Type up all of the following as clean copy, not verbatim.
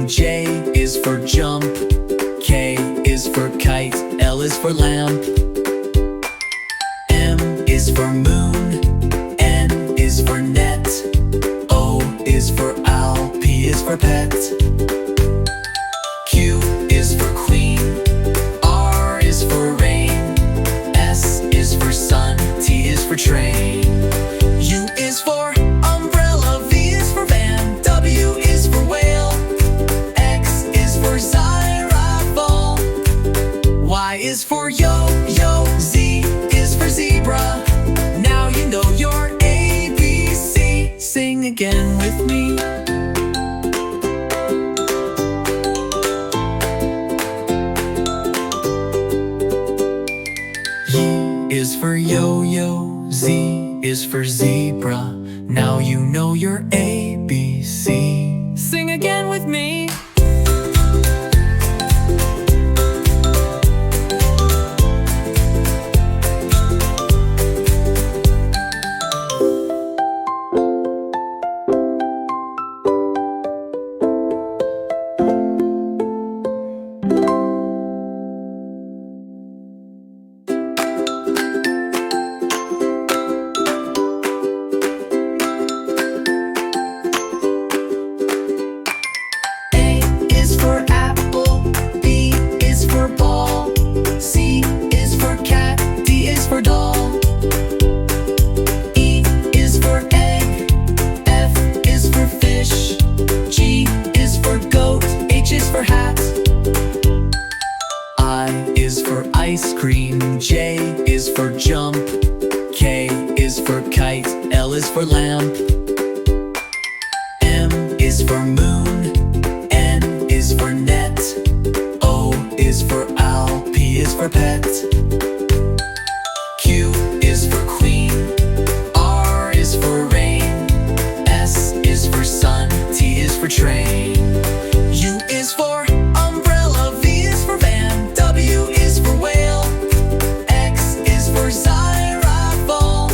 cream. J is for jump. K is for kite. L is for lamp. M is for moon. N is for net. O is for owl. P is for pet. Q is for queen. R is for rain. S is for sun. T is for train. U is for umbrella. V is for van. W is for whale. X is for xylophone. Y is for yo-yo. Z is for zebra. Now you know your ABC. Sing again with me. Y is for yo-yo. Z is for zebra. Now you know your ABC. Sing again with me. Ice cream. J is for jump. K is for kite. L is for lamp. M is for moon. N is for net. O is for owl. P is for pet. Q is for queen. R is for rain. S is for sun. T is for train. U is for umbrella. V is for van. W is for whale. X is for xylophone.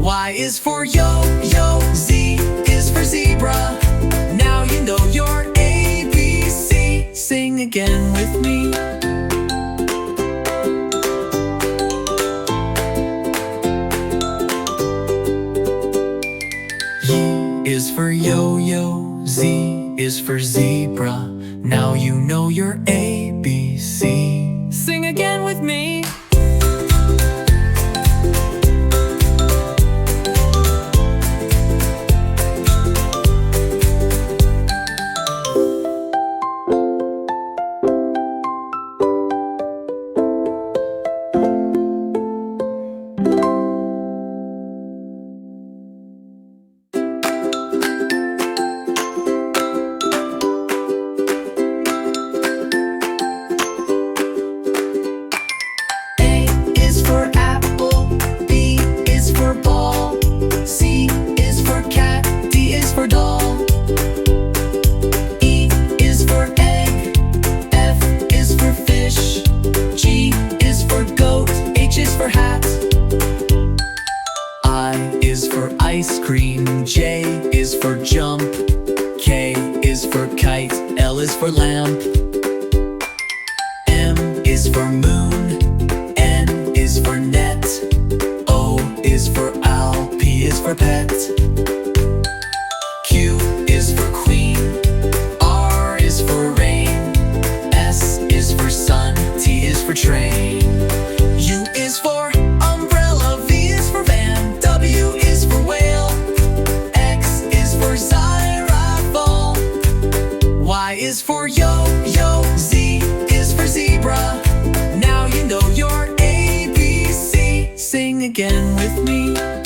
Y is for yo-yo. Z is for zebra. Now you know your ABC. Sing again with me. Y is for yo-yo. Z is for zebra. Now you know your ABC. Sing again with me. Ice cream. J is for jump. K is for kite. L is for lamp. M is for moon. N is for net. O is for owl. P is for pet. Q is for queen. R is for rain. S is for sun. T is for train. U is for umbrella. V is for van. W is for whale. X is for xylophone. Y is for yo-yo. Z is for zebra. Now you know your ABC. Sing again with me.